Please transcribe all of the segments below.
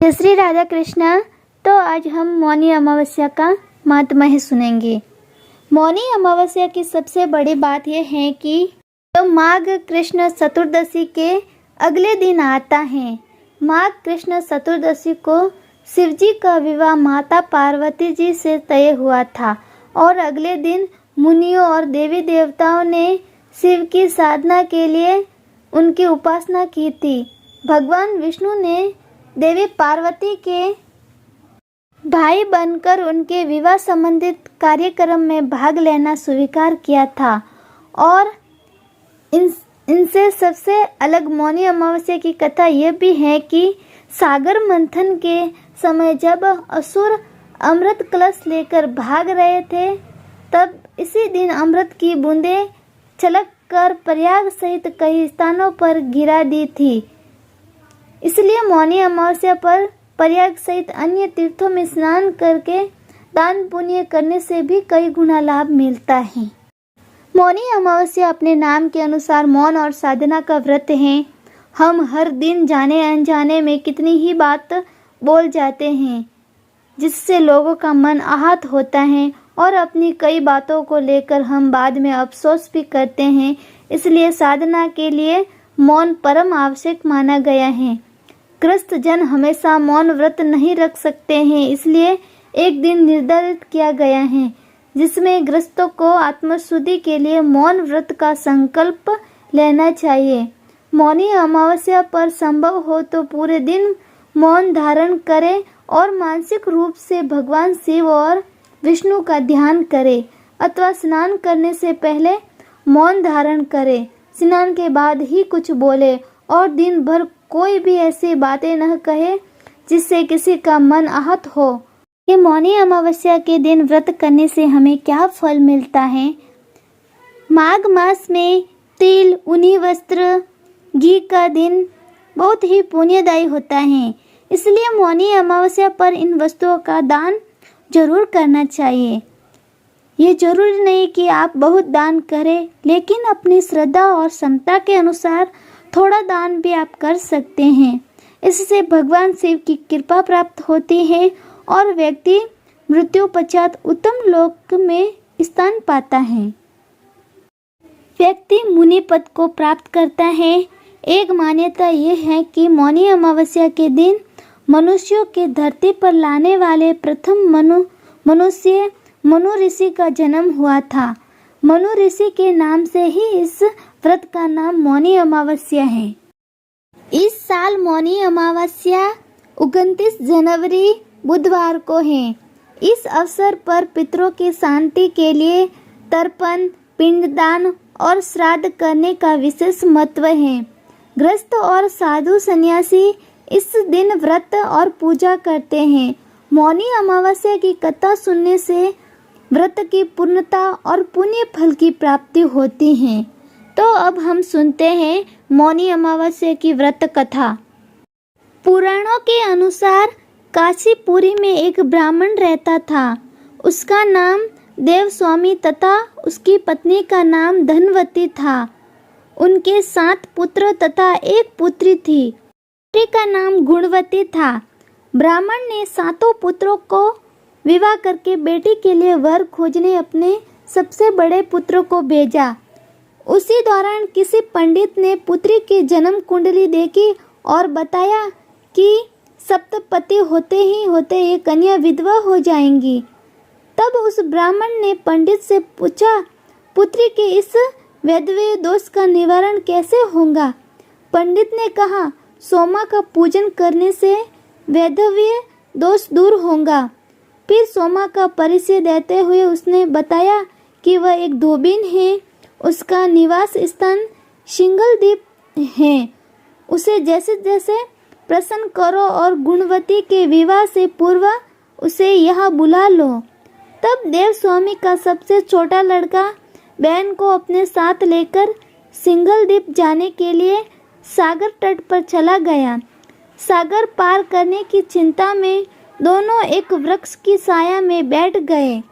जय श्री राधा कृष्ण। तो आज हम मौनी अमावस्या का महात्म्य सुनेंगे। मौनी अमावस्या की सबसे बड़ी बात यह है कि तो माघ कृष्ण चतुर्दशी के अगले दिन आता है। माघ कृष्ण चतुर्दशी को शिवजी का विवाह माता पार्वती जी से तय हुआ था और अगले दिन मुनियों और देवी देवताओं ने शिव की साधना के लिए उनकी उपासना की थी। भगवान विष्णु ने देवी पार्वती के भाई बनकर उनके विवाह संबंधित कार्यक्रम में भाग लेना स्वीकार किया था और इनसे सबसे अलग मौनी अमावस्या की कथा यह भी है कि सागर मंथन के समय जब असुर अमृत कलश लेकर भाग रहे थे, तब इसी दिन अमृत की बूंदें छलक कर प्रयाग सहित कई स्थानों पर गिरा दी थी। इसलिए मौनी अमावस्या पर प्रयाग सहित अन्य तीर्थों में स्नान करके दान पुण्य करने से भी कई गुना लाभ मिलता है। मौनी अमावस्या अपने नाम के अनुसार मौन और साधना का व्रत है। हम हर दिन जाने अनजाने में कितनी ही बात बोल जाते हैं जिससे लोगों का मन आहत होता है और अपनी कई बातों को लेकर हम बाद में अफसोस भी करते हैं। इसलिए साधना के लिए मौन परम आवश्यक माना गया है। ग्रस्त जन हमेशा मौन व्रत नहीं रख सकते हैं, इसलिए एक दिन निर्धारित किया गया है जिसमें ग्रस्तों को आत्मशुद्धि के लिए मौन व्रत का संकल्प लेना चाहिए। मौनी अमावस्या पर संभव हो तो पूरे दिन मौन धारण करें और मानसिक रूप से भगवान शिव और विष्णु का ध्यान करें अथवा स्नान करने से पहले मौन धारण करें। स्नान के बाद ही कुछ बोले और दिन भर कोई भी ऐसी बातें न कहे जिससे किसी का मन आहत हो। ये मौनी अमावस्या के दिन व्रत करने से हमें क्या फल मिलता है? माघ मास में तिल, ऊनी वस्त्र, घी का दिन बहुत ही पुण्यदायी होता है। इसलिए मौनी अमावस्या पर इन वस्तुओं का दान जरूर करना चाहिए। ये जरूरी नहीं कि आप बहुत दान करें, लेकिन अपनी श्रद्धा और क्षमता के अनुसार थोड़ा दान भी आप कर सकते हैं। इससे भगवान शिव की कृपा प्राप्त होती है और व्यक्ति मृत्यु पश्चात उत्तम लोक में स्थान पाता है। व्यक्ति मुनि पद को प्राप्त करता है। एक मान्यता यह है कि मौनी अमावस्या के दिन मनुष्यों के धरती पर लाने वाले प्रथम मनुष्य मनु ऋषि का जन्म हुआ था। मनु ऋषि के नाम से ही इस व्रत का नाम मौनी अमावस्या है। इस साल मौनी अमावस्या 29 जनवरी बुधवार को है। इस अवसर पर पितरों की शांति के लिए तर्पण, पिंडदान और श्राद्ध करने का विशेष महत्व है। गृहस्थ और साधु सन्यासी इस दिन व्रत और पूजा करते हैं। मौनी अमावस्या की कथा सुनने से व्रत की पूर्णता और पुण्य फल की प्राप्ति होती है। तो अब हम सुनते हैं मौनी अमावस्या की व्रत कथा। पुराणों के अनुसार काशीपुरी में एक ब्राह्मण रहता था। उसका नाम देवस्वामी तथा उसकी पत्नी का नाम धनवती था। उनके 7 पुत्र तथा एक पुत्री थी। पुत्री का नाम गुणवती था। ब्राह्मण ने 7 पुत्रों को विवाह करके बेटी के लिए वर खोजने अपने सबसे बड़े पुत्र को भेजा। उसी दौरान किसी पंडित ने पुत्री की जन्म कुंडली देखी और बताया कि सप्तपति होते ही होते ये कन्या विधवा हो जाएंगी। तब उस ब्राह्मण ने पंडित से पूछा, पुत्री के इस वैधव्य दोष का निवारण कैसे होगा? पंडित ने कहा, सोमा का पूजन करने से वैधव्य दोष दूर होगा। फिर सोमा का परिचय देते हुए उसने बताया कि वह एक धोबिन है। उसका निवास स्थान सिंगलद्वीप है। उसे जैसे जैसे प्रसन्न करो और गुणवती के विवाह से पूर्व उसे यहाँ बुला लो। तब देवस्वामी का सबसे छोटा लड़का बहन को अपने साथ लेकर सिंगलद्वीप जाने के लिए सागर तट पर चला गया। सागर पार करने की चिंता में दोनों एक वृक्ष की छाया में बैठ गए।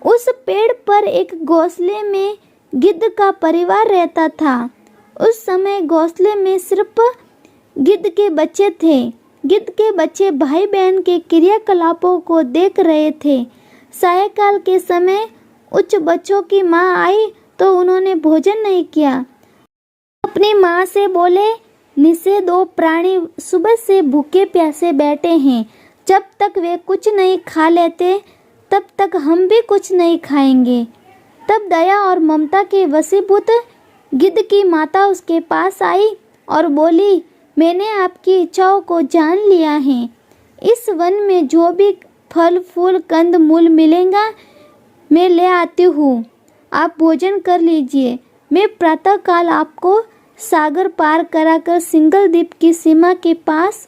उस पेड़ पर एक घोंसले में गिद्ध का परिवार रहता था। उस समय घोंसले में सिर्फ गिद्ध के बच्चे थे। गिद्ध के बच्चे भाई बहन के क्रियाकलापों को देख रहे थे। सायंकाल के समय उच्च बच्चों की माँ आई तो उन्होंने भोजन नहीं किया। अपनी माँ से बोले, निसे दो प्राणी सुबह से भूखे प्यासे बैठे हैं, जब तक वे कुछ नहीं खा लेते तब तक हम भी कुछ नहीं खाएंगे। तब दया और ममता के वशीभूत गिद्ध की माता उसके पास आई और बोली, मैंने आपकी इच्छाओं को जान लिया है। इस वन में जो भी फल फूल कंद मूल मिलेगा मैं ले आती हूँ, आप भोजन कर लीजिए। मैं प्रातःकाल आपको सागर पार कराकर सिंगल द्वीप की सीमा के पास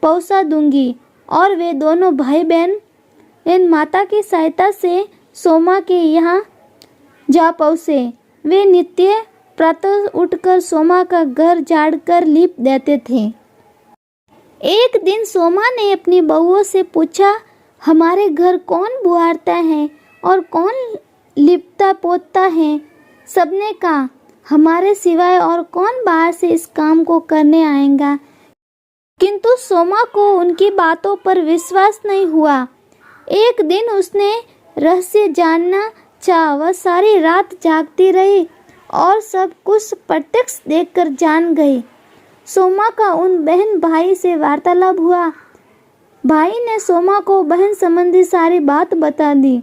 पहुँचा दूंगी। और वे दोनों भाई बहन इन माता की सहायता से सोमा के यहाँ जा पहुँचे। वे नित्य प्रातः उठकर सोमा का घर झाड़कर लीप देते थे। एक दिन सोमा ने अपनी बहुओं से पूछा, हमारे घर कौन बुहारता है और कौन लिपता पोतता है? सबने कहा, हमारे सिवाय और कौन बाहर से इस काम को करने आएगा। किंतु सोमा को उनकी बातों पर विश्वास नहीं हुआ। एक दिन उसने रहस्य जानना चाहा। वह सारी रात जागती रही और सब कुछ प्रत्यक्ष देखकर जान गई। सोमा का उन बहन भाई से वार्तालाप हुआ। भाई ने सोमा को बहन संबंधी सारी बात बता दी।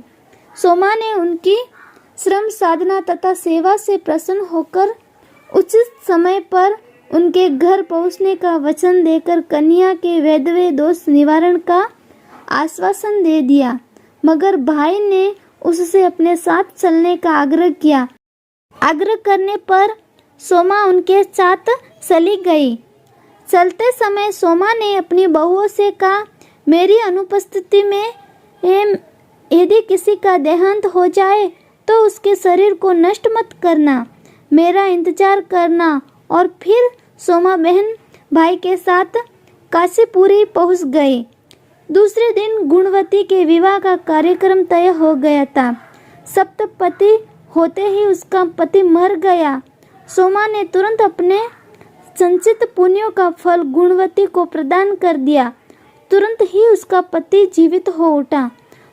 सोमा ने उनकी श्रम साधना तथा सेवा से प्रसन्न होकर उचित समय पर उनके घर पहुंचने का वचन देकर कन्या के वैधव्य दोष निवारण का आश्वासन दे दिया। मगर भाई ने उससे अपने साथ चलने का आग्रह किया। आग्रह करने पर सोमा उनके साथ चली गई। चलते समय सोमा ने अपनी बहुओं से कहा, मेरी अनुपस्थिति में यदि किसी का देहांत हो जाए तो उसके शरीर को नष्ट मत करना, मेरा इंतजार करना। और फिर सोमा बहन भाई के साथ काशीपुरी पहुंच गई। दूसरे दिन गुणवती के विवाह का कार्यक्रम तय हो गया था। सप्तपति होते ही उसका पति मर गया। सोमा ने तुरंत अपने संचित पुण्यों का फल गुणवती को प्रदान कर दिया। तुरंत ही उसका पति जीवित हो उठा।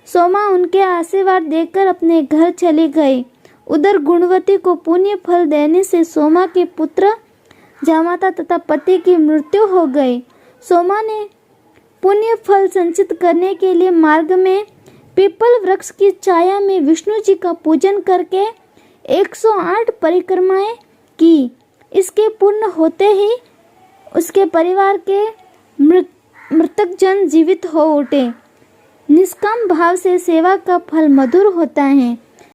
सोमा उनके आशीर्वाद देकर अपने घर चली गई। उधर गुणवती को पुण्य फल देने से सोमा के पुत्र जामाता तथा पति की मृत्यु हो गई। सोमा ने पुण्य फल संचित करने के लिए मार्ग में पीपल वृक्ष की छाया में विष्णु जी का पूजन करके 108 परिक्रमाएं की। इसके पूर्ण होते ही उसके परिवार के मृतक जन जीवित हो उठे। निष्काम भाव से सेवा का फल मधुर होता है।